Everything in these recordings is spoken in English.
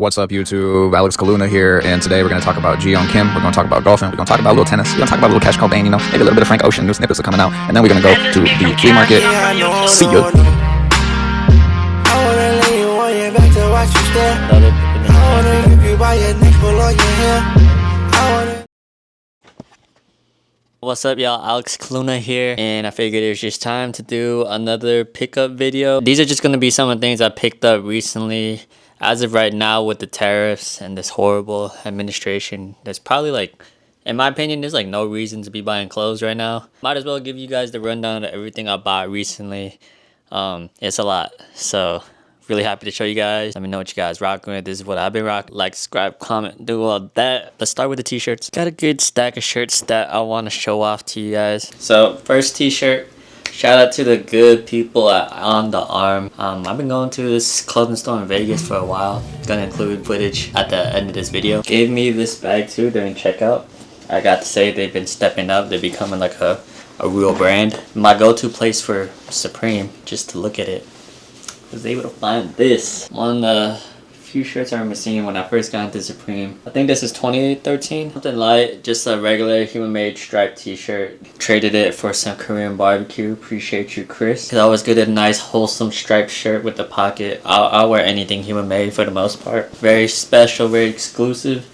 What's up YouTube, Alex Kaluna here, and today we're going to talk about Jiyongkim, we're going to talk about golfing, we're going to talk about a little tennis, we're going to talk about a little Cash Cobain, you know, maybe a little bit of Frank Ocean, new snippets are coming out, and then we're going to go to the flea market. See ya! What's up y'all, Alex Kaluna here, and I figured it was just time to do another pickup video. These are just going to be some of the things I picked up recently. As of right now, with the tariffs and this horrible administration, there's probably like, in my opinion, there's like no reason to be buying clothes right now. Might as well give you guys the rundown of everything I bought recently. It's a lot, so really happy to show you guys. Let me know what you guys rocking with. This is what I've been rocking. Like, subscribe, comment, do all that. Let's start with the t-shirts. Got a good stack of shirts that I want to show off to you guys. So first t-shirt, shout out to the good people at On The Arm. I've been going to this clothing store in Vegas for a while. Gonna include footage at the end of this video. Gave me this bag too during checkout. I got to say they've been stepping up. They're becoming like a real brand. My go-to place for Supreme, just to look at it. Was able to find this. One of the few shirts I remember seeing when I first got into Supreme. I think this is 2013. Something light, just a regular human-made striped t-shirt. Traded it for some Korean barbecue. Appreciate you, Chris. Cause I always get a nice wholesome striped shirt with the pocket. I'll wear anything human-made for the most part. Very special, very exclusive.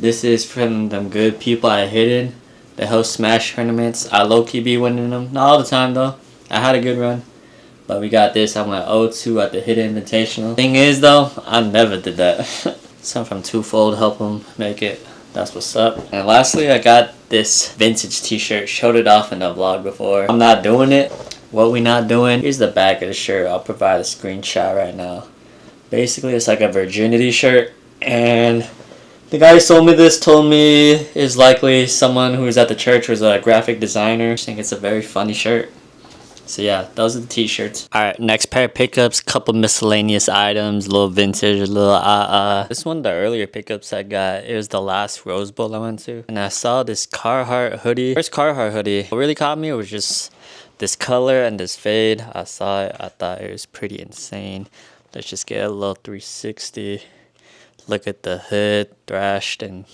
This is from them good people at Hidden. They host Smash tournaments. I low-key be winning them. Not all the time though. I had a good run. But we got this. I went 0-2 at the Hidden Invitational. Thing is though, I never did that. Some from Twofold help them make it. That's what's up. And lastly, I got this vintage t-shirt. Showed it off in the vlog before. I'm not doing it. What we not doing? Here's the back of the shirt. I'll provide a screenshot right now. Basically, it's like a virginity shirt. And the guy who sold me this told me is likely someone who was at the church, was a graphic designer. I think it's a very funny shirt. So yeah, those are the t-shirts. Alright, next pair of pickups, couple miscellaneous items, a little vintage, a little This is one of the earlier pickups I got. It was the last Rose Bowl I went to. And I saw this Carhartt hoodie. First Carhartt hoodie. What really caught me was just this color and this fade. I saw it, I thought it was pretty insane. Let's just get a little 360. Look at the hood, thrashed and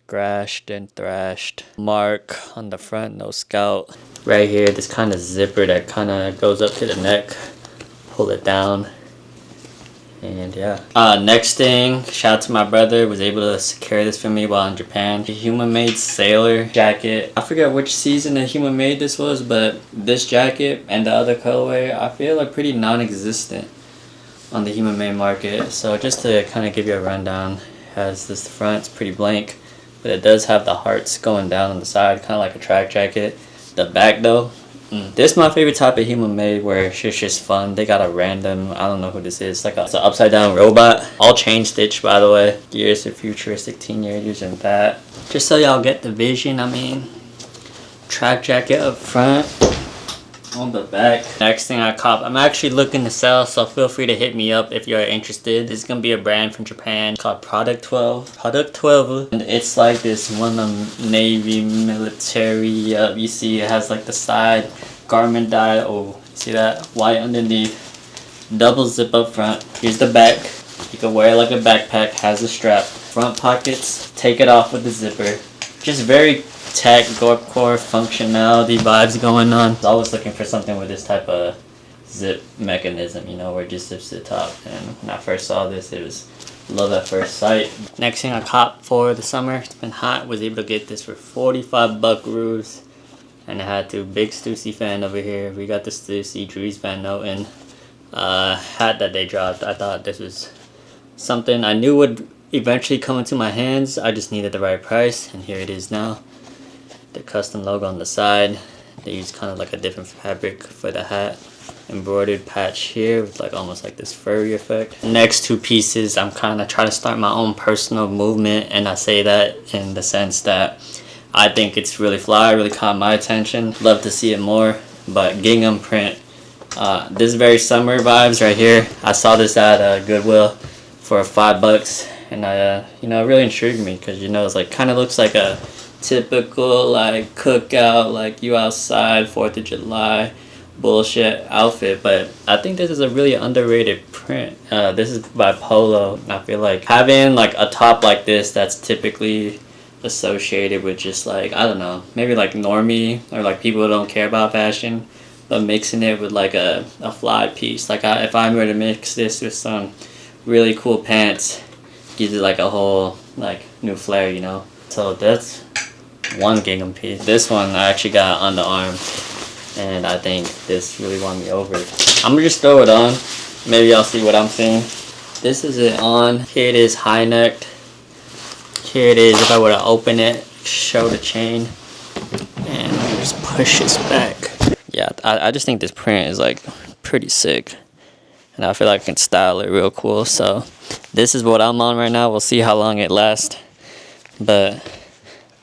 grashed and thrashed. Mark on the front, no scout. Right here, this kind of zipper that kind of goes up to the neck. Pull it down. And yeah. Next thing, shout out to my brother. Was able to secure this for me while in Japan. The Human Made Sailor jacket. I forget which season the Human Made this was, but this jacket and the other colorway, I feel like pretty non-existent on the Human Made market. So just to kind of give you a rundown, has this front, it's pretty blank. But it does have the hearts going down on the side, kind of like a track jacket. The back though, this is my favorite type of Human Made, where it's just fun. They got a random, I don't know who this is, like it's an upside down robot. All chain stitched, by the way. Gears are futuristic teenagers and that. Just so y'all get the vision, I mean, track jacket up front. On the back. Next thing I cop, I'm actually looking to sell, so feel free to hit me up if you're interested. This is gonna be a brand from Japan called Product 12. Product 12. And it's like this one Navy military. You see it has like the side garment dye. Oh, see that? White underneath. Double zip up front. Here's the back. You can wear it like a backpack. Has a strap. Front pockets. Take it off with the zipper. Just very tech, gore functionality vibes going on. I was always looking for something with this type of zip mechanism, you know, where it just zips to the top. And when I first saw this, it was love at first sight. Next thing I copped for the summer, it's been hot, was able to get this for 45 buckaroos. And I had to, big Stussy fan over here. We got the Stussy Dries Van Noten hat that they dropped. I thought this was something I knew would eventually come into my hands. I just needed the right price, and here it is now. The custom logo on the side. They use kind of like a different fabric for the hat. Embroidered patch here with like almost like this furry effect. Next two pieces, I'm kind of trying to start my own personal movement, and I say that in the sense that I think it's really fly, really caught my attention. Love to see it more, but gingham print. This is very summer vibes right here. I saw this at Goodwill for $5, and you know, it really intrigued me because, you know, it's like kind of looks like a typical like cookout, like you outside 4th of July bullshit outfit, but I think this is a really underrated print. This is by Polo. I feel like having like a top like this that's typically associated with just like, I don't know, maybe like normie or like people who don't care about fashion, but mixing it with like a fly piece. Like if I were to mix this with some really cool pants, gives it like a whole like new flair, you know. So that's one gingham piece. This one I actually got on the arm, and I think this really won me over. I'm gonna just throw it on. Maybe I'll see what I'm seeing. This is it on. Here it is, high necked. Here it is. If I were to open it, show the chain, and just push this back. Yeah, I just think this print is like pretty sick, and I feel like I can style it real cool. So this is what I'm on right now. We'll see how long it lasts, but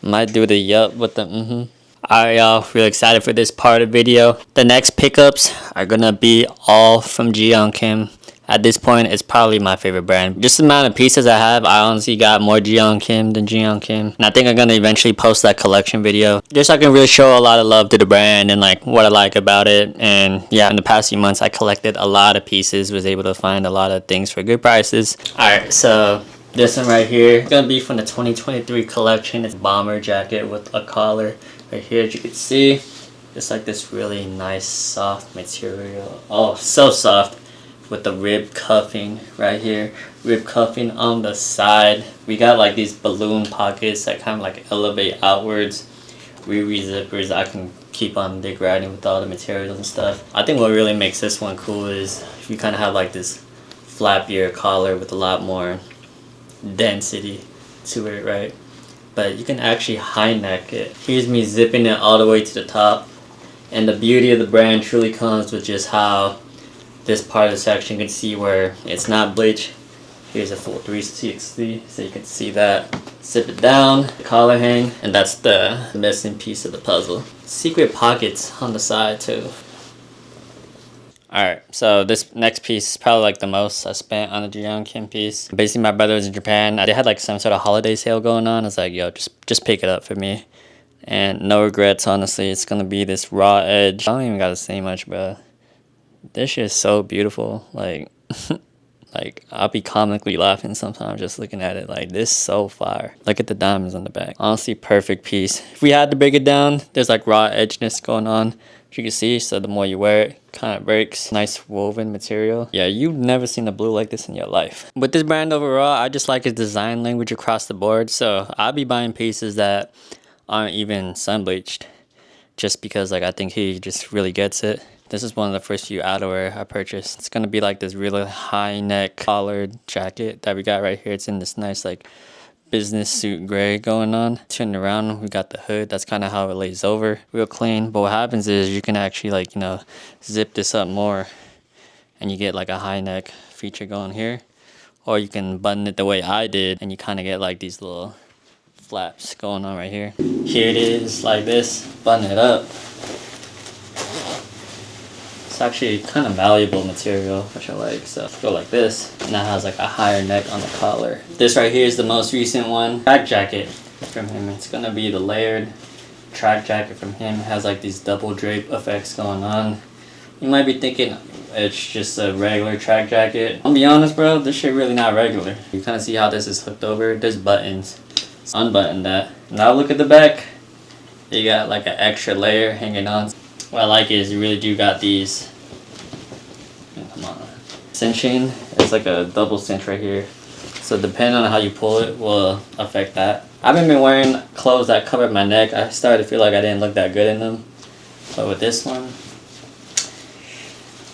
might do the yup with the Alright y'all, really excited for this part of the video. The next pickups are gonna be all from jiyongkim. At this point, it's probably my favorite brand. Just the amount of pieces I have, I honestly got more jiyongkim than jiyongkim. And I think I'm gonna eventually post that collection video, just so I can really show a lot of love to the brand and like what I like about it. And yeah, in the past few months, I collected a lot of pieces, was able to find a lot of things for good prices. Alright, so this one right here, it's gonna be from the 2023 collection. It's a bomber jacket with a collar. Right here, as you can see, it's like this really nice soft material. Oh, so soft, with the rib cuffing right here, rib cuffing on the side. We got like these balloon pockets that kind of like elevate outwards. Zippers. I can keep on dick riding with all the materials and stuff. I think what really makes this one cool is you kind of have like this flappier collar with a lot more density to it, right? But you can actually high neck it. Here's me zipping it all the way to the top. And the beauty of the brand truly comes with just how this part of the section, you can see where it's not bleached. Here's a full 360, so you can see that. Zip it down, the collar hang, and that's the missing piece of the puzzle. Secret pockets on the side too. Alright, so this next piece is probably like the most I spent on the jiyongkim piece. Basically, my brother was in Japan. They had like some sort of holiday sale going on. I was like, yo, just pick it up for me. And no regrets, honestly. It's gonna be this raw edge. I don't even gotta say much, bro. This shit is so beautiful. Like, like I'll be comically laughing sometimes just looking at it. Like, this is so fire. Look at the diamonds on the back. Honestly, perfect piece. If we had to break it down, there's like raw edgeness going on. You can see, so the more you wear it, kind of breaks. Nice woven material. Yeah, you've never seen a blue like this in your life. With this brand overall, I just like its design language across the board. So I'll be buying pieces that aren't even sun-bleached, just because like I think he just really gets it. This is one of the first few outerwear I purchased. It's gonna be like this really high neck collared jacket that we got right here. It's in this nice like business suit gray going on. Turn around, we got the hood. That's kind of how it lays over, real clean. But what happens is you can actually like, you know, zip this up more and you get like a high neck feature going here, or you can button it the way I did and you kind of get like these little flaps going on right here. Here it is like this, button it up. It's actually kind of malleable material, which I like. So go like this, and that has like a higher neck on the collar. This right here is the most recent one. Track jacket from him. It's gonna be the layered track jacket from him. It has like these double drape effects going on. You might be thinking it's just a regular track jacket. I'll be honest, bro, this shit really not regular. You kind of see how this is hooked over. There's buttons. Unbutton that. Now look at the back. You got like an extra layer hanging on. What I like is you really do got these, come on, cinching. It's like a double cinch right here. So depending on how you pull it will affect that. I haven't been wearing clothes that covered my neck. I started to feel like I didn't look that good in them. But with this one,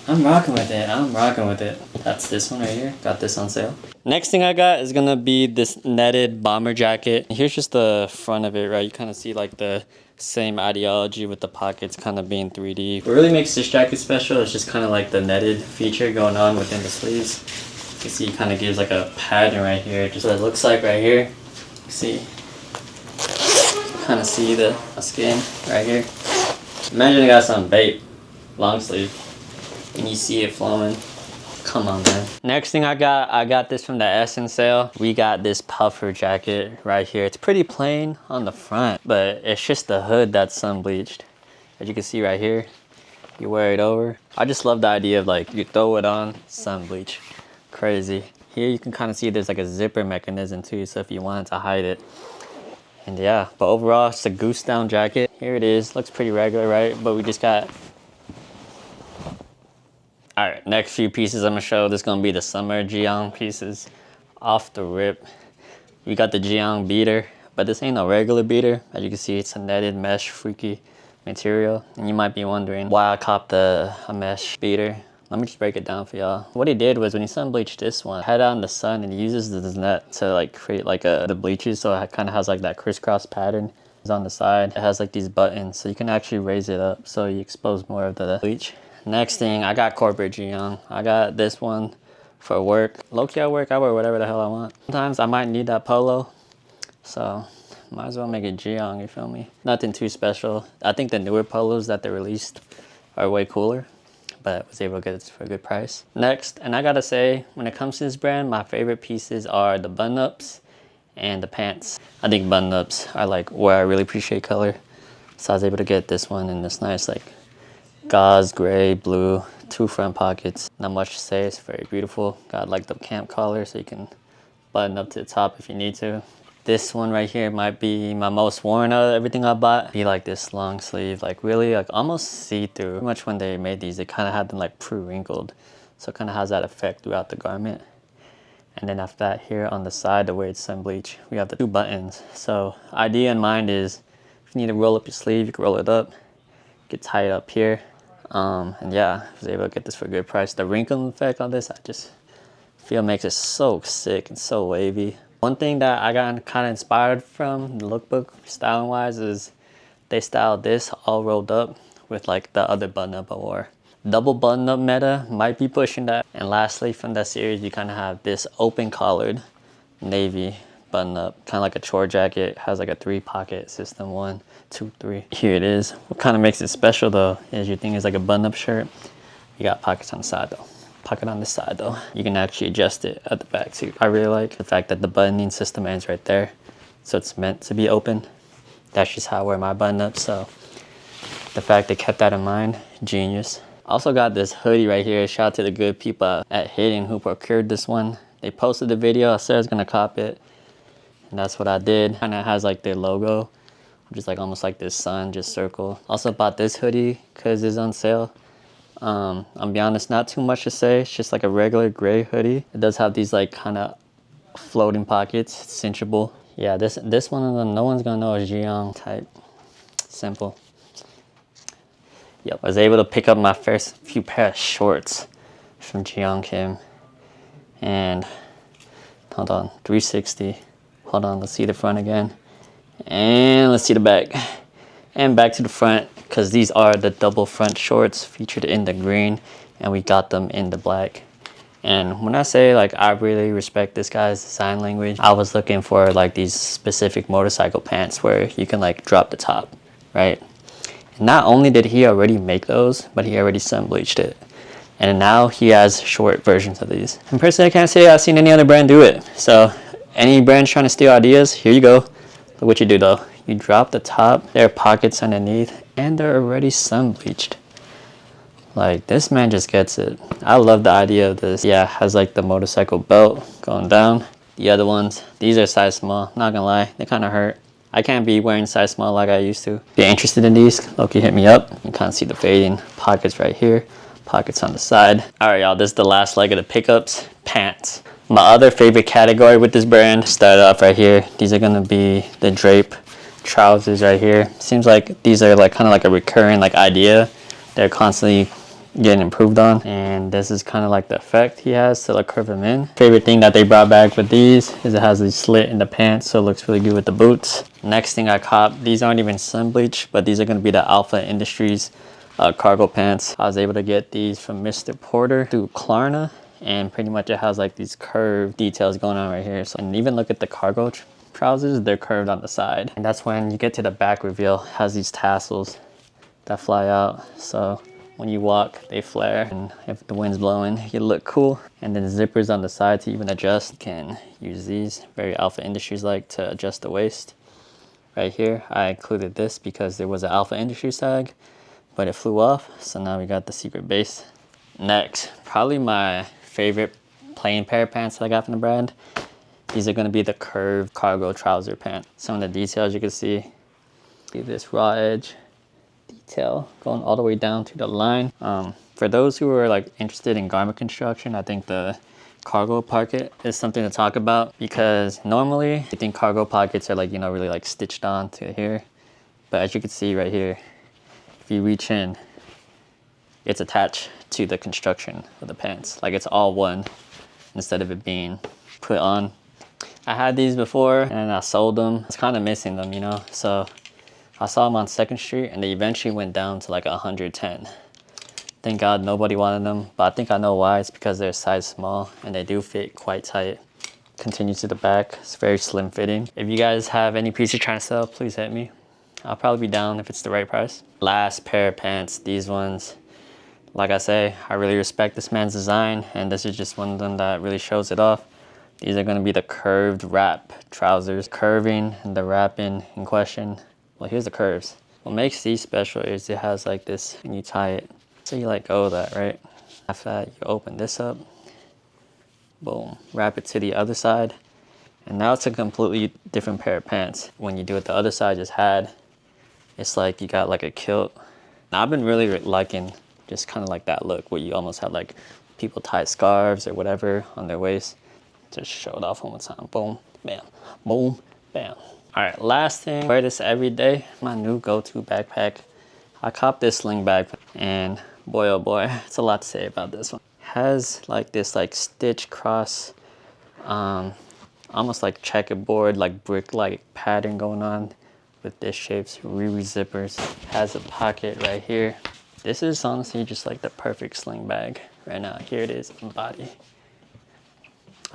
I'm rocking with it. I'm rocking with it. That's this one right here. Got this on sale. Next thing I got is gonna be this netted bomber jacket. Here's just the front of it, right? You kind of see like the same ideology with the pockets kind of being 3D. What really makes this jacket special is just kind of like the netted feature going on within the sleeves. You can see it kind of gives like a pattern right here. Just what it looks like right here. See, kind of see the skin right here. Imagine I got some bait, long sleeve, and you see it flowing. Come on, man. Next thing I got this from the Essence sale. We got this puffer jacket right here. It's pretty plain on the front, but it's just the hood that's sun bleached. As you can see right here, you wear it over. I just love the idea of like you throw it on, sun bleach. Crazy. Here you can kind of see there's like a zipper mechanism too, so if you wanted to hide it. And yeah, but overall it's a goose down jacket. Here it is, looks pretty regular, right? But we just got... All right, next few pieces I'm gonna show. This is gonna be the summer Jiyong pieces. Off the rip, we got the Jiyong beater, but this ain't a regular beater. As you can see, it's a netted mesh freaky material. And you might be wondering why I copped a mesh beater. Let me just break it down for y'all. What he did was when he sun bleached this one, had it out in the sun and he uses this net to like create like the bleaches, so it kind of has like that crisscross pattern. It's on the side. It has like these buttons, so you can actually raise it up so you expose more of the bleach. Next thing, I got corporate Jiyong. I got this one for work. Low-key at work, I wear whatever the hell I want. Sometimes I might need that polo, so might as well make it Jiyong, you feel me? Nothing too special. I think the newer polos that they released are way cooler, but I was able to get it for a good price. Next, and I gotta say, when it comes to this brand, my favorite pieces are the button-ups and the pants. I think button-ups are like where I really appreciate color. So I was able to get this one in this nice like gauze gray, blue, 2 front pockets. Not much to say, it's very beautiful. Got like the camp collar so you can button up to the top if you need to. This one right here might be my most worn out of everything I bought. Be like this long sleeve, like really like almost see-through. Pretty much when they made these, they kind of had them like pre-wrinkled. So it kind of has that effect throughout the garment. And then after that, here on the side, the way it's sun bleach, we have the 2 buttons. So idea in mind is if you need to roll up your sleeve, you can roll it up, get tied up here. And yeah, I was able to get this for a good price. The wrinkle effect on this, I just feel makes it so sick and so wavy. One thing that I got kind of inspired from the lookbook styling wise is they styled this all rolled up with like the other button up I wore. Double button up meta might be pushing that. And lastly, from that series, you kind of have this open collared navy button up, kind of like a chore jacket. Has like a 3 pocket system, 1, 2, 3. Here it is. What kind of makes it special though is your thing is like a button up shirt. You got pockets on the side though. Pocket on this side though. You can actually adjust it at the back too. I really like the fact that the buttoning system ends right there. So it's meant to be open. That's just how I wear my button up. So the fact they kept that in mind, genius. Also got this hoodie right here. Shout out to the good people at Hidden who procured this one. They posted the video. I said I was gonna cop it. And that's what I did. Kinda has like their logo, which is like almost like this sun, just circle. Also bought this hoodie because it's on sale. I'll be honest, not too much to say. It's just like a regular gray hoodie. It does have these like kind of floating pockets. It's cinchable. Yeah, this one of them, no one's gonna know is Jiyong type. Simple. Yep, I was able to pick up my first few pair of shorts from jiyongkim. And hold on, 360. Hold on, let's see the front again. And let's see the back. And back to the front, because these are the double front shorts featured in the green, and we got them in the black. And when I say like I really respect this guy's design language, I was looking for like these specific motorcycle pants where you can like drop the top, right? And not only did he already make those, but he already sun bleached it. And now he has short versions of these. And personally, I can't say I've seen any other brand do it. So any brand trying to steal ideas, here you go. Look what you do though. You drop the top, there are pockets underneath, and they're already sun bleached. Like, this man just gets it. I love the idea of this. Yeah, has like the motorcycle belt going down. The other ones, these are size small. Not gonna lie, they kind of hurt. I can't be wearing size small like I used to. If you're interested in these, Loki hit me up. You kind of see the fading. Pockets right here, pockets on the side. All right, y'all, this is the last leg of the pickups, pants. My other favorite category with this brand, started off right here. These are gonna be the draped trousers right here. Seems like these are like kind of like a recurring like idea. They're constantly getting improved on, and this is kind of like the effect he has to like curve them in. Favorite thing that they brought back with these is it has a slit in the pants, so it looks really good with the boots. Next thing I copped, these aren't even sun bleached, but these are going to be the Alpha Industries cargo pants. I was able to get these from Mr. Porter through Klarna, and pretty much it has like these curved details going on right here. So, and even look at the cargo trousers, they're curved on the side. And that's when you get to the back reveal, it has these tassels that fly out. So when you walk, they flare, and if the wind's blowing, you look cool. And then zippers on the side to even adjust. You can use these, very Alpha Industries like, to adjust the waist. Right here, I included this because there was an Alpha Industries tag, but it flew off. So now we got the secret base. Next, probably my favorite plain pair of pants that I got from the brand. These are gonna be the curved cargo trouser pant. Some of the details you can see this raw edge detail going all the way down to the line. For those who are like interested in garment construction, I think the cargo pocket is something to talk about, because normally I think cargo pockets are like, you know, really like stitched on to here. But as you can see right here, if you reach in, it's attached to the construction of the pants. Like it's all one instead of it being put on. I had these before and I sold them. I was kind of missing them, you know? So I saw them on 2nd Street and they eventually went down to like 110. Thank God nobody wanted them, but I think I know why. It's because they're size small and they do fit quite tight. Continue to the back, it's very slim fitting. If you guys have any pieces trying to sell, please hit me. I'll probably be down if it's the right price. Last pair of pants, these ones. Like I say, I really respect this man's design, and this is just one of them that really shows it off. These are gonna be the curved wrap trousers. Curving and the wrapping in question. Well, here's the curves. What makes these special is it has like this, and you tie it. So you let go of that, right? After that, you open this up. Boom, wrap it to the other side. And now it's a completely different pair of pants. When you do it the other side just had, it's like you got like a kilt. Now I've been really liking just kind of like that look where you almost have like people tie scarves or whatever on their waist. Just show it off one more time. Boom, bam, boom, bam. All right, last thing, wear this every day. My new go-to backpack. I copped this sling bag, and boy, oh boy, it's a lot to say about this one. Has like this like stitch cross, almost like checkerboard, like brick-like pattern going on with this shapes, Riri zippers. Has a pocket right here. This is honestly just like the perfect sling bag right now. Here it is in body.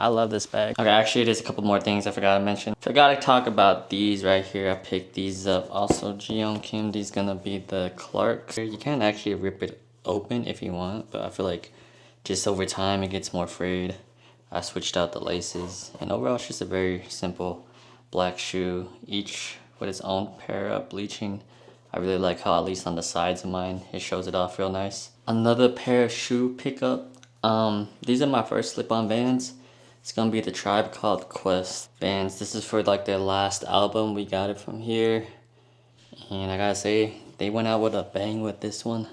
I love this bag. Okay, actually there's a couple more things I forgot to mention. Forgot to talk about these right here. I picked these up. Also jiyongkim, these gonna be the Clarks. You can actually rip it open if you want, but I feel like just over time it gets more frayed. I switched out the laces, and overall it's just a very simple black shoe, each with its own pair of bleaching. I really like how, at least on the sides of mine, it shows it off real nice. Another pair of shoe pickup. These are my first slip-on Vans. It's gonna be the Tribe Called Quest Vans. This is for like their last album. We got it from here. And I gotta say, they went out with a bang with this one.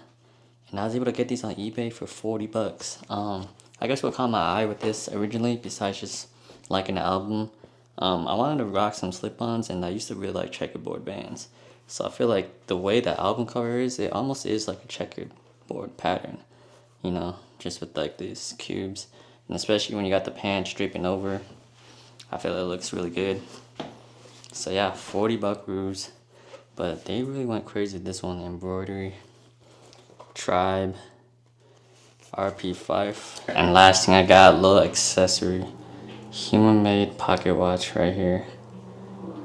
And I was able to get these on eBay for 40 bucks. I guess what caught my eye with this originally, besides just liking the album, I wanted to rock some slip-ons, and I used to really like checkerboard bands. So I feel like the way the album cover is, it almost is like a checkerboard pattern, you know, just with like these cubes. And especially when you got the pants draping over, I feel it looks really good. So yeah, 40 buckaroos, but they really went crazy with this one. Embroidery, Tribe, RP5. And last thing I got, a little accessory, human-made pocket watch right here.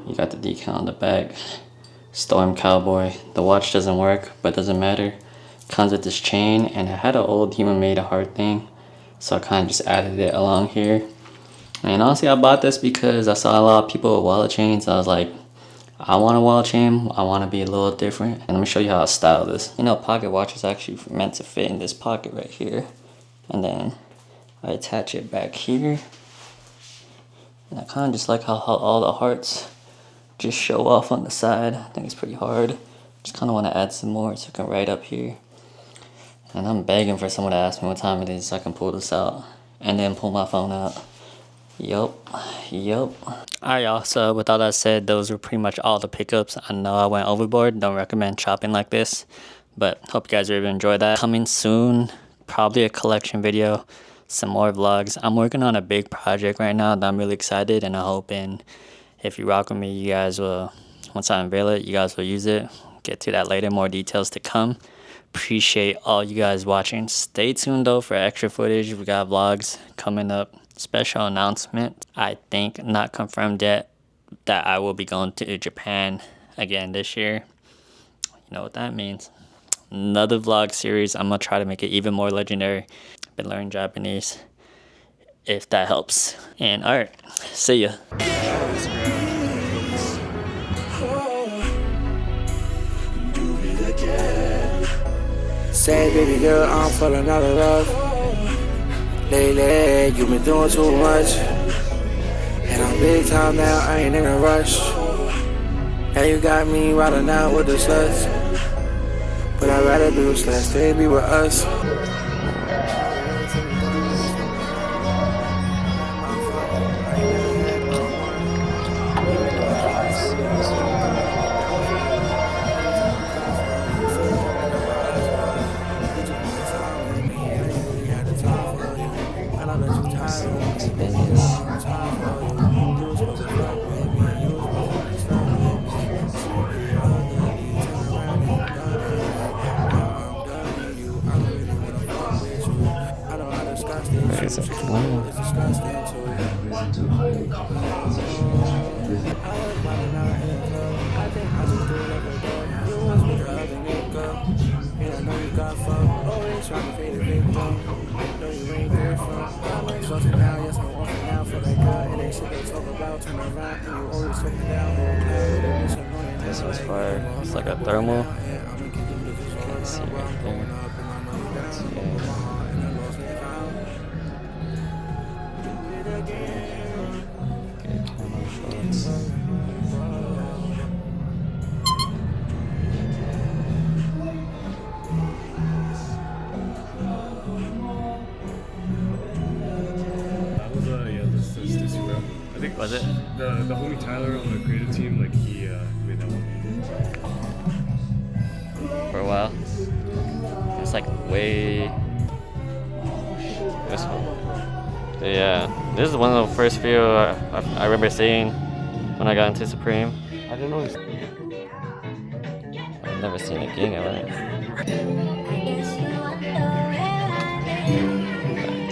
You got the decal on the back. Storm Cowboy. The watch doesn't work, but doesn't matter. Comes with this chain, and I had an old human-made heart thing, so I kind of just added it along here. And honestly, I bought this because I saw a lot of people with wallet chains. I was like, I want a wallet chain. I want to be a little different. And let me show you how I style this. You know, pocket watch is actually meant to fit in this pocket right here. And then I attach it back here. And I kind of just like how all the hearts just show off on the side. I think it's pretty hard. Just kind of want to add some more so I can write up here. And I'm begging for someone to ask me what time it is so I can pull this out. And then pull my phone out. Yup. Alright y'all, so with all that said, those were pretty much all the pickups. I know I went overboard. Don't recommend shopping like this. But hope you guys really enjoyed that. Coming soon, probably a collection video. Some more vlogs. I'm working on a big project right now that I'm really excited, and I'm hoping if you rock with me, you guys will, once I unveil it, you guys will use it. Get to that later, more details to come. Appreciate all you guys watching. Stay tuned though for extra footage. We got vlogs coming up. Special announcement, I think, not confirmed yet, that I will be going to Japan again this year. You know what that means. Another vlog series. I'm gonna try to make it even more legendary. Been learning Japanese, if that helps. And alright, see ya. Do it again. say, baby girl, I'm falling out of love. Lately, you been doing too much. And I'm big time now, I ain't in a rush. Now you got me riding out with the sluts. But I'd rather be with sluts than be with us. There's a flower. This was fire. It's like a thermal. You can see right there. Okay, camo shorts. Yeah, this stussy bro. I think Was it? The homie Tyler on the creative team, like he made that one. For a while. It's like way. This one. Yeah, this is one of the first few I remember seeing when I got into Supreme. I don't know. I've never seen a gingham, right?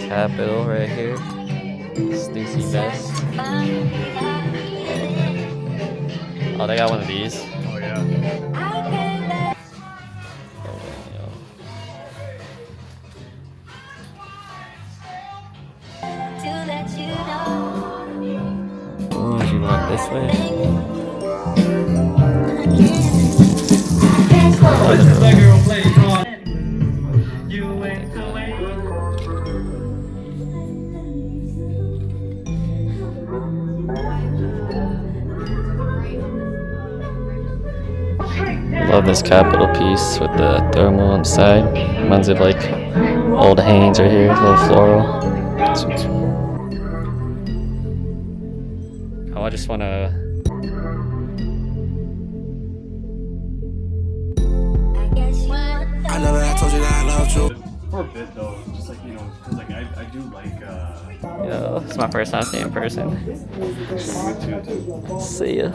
Capital right here. Stussy vest. Oh, they got one of these. Oh yeah. Oh, you want this way? Love this capital piece with the thermal on the side. Reminds me of like old Hanes right here, little floral. Oh, I just want to. I know that I told you that I loved you. For a bit though, just like because like I do like Yo, it's my first time seeing in person. me too. See ya.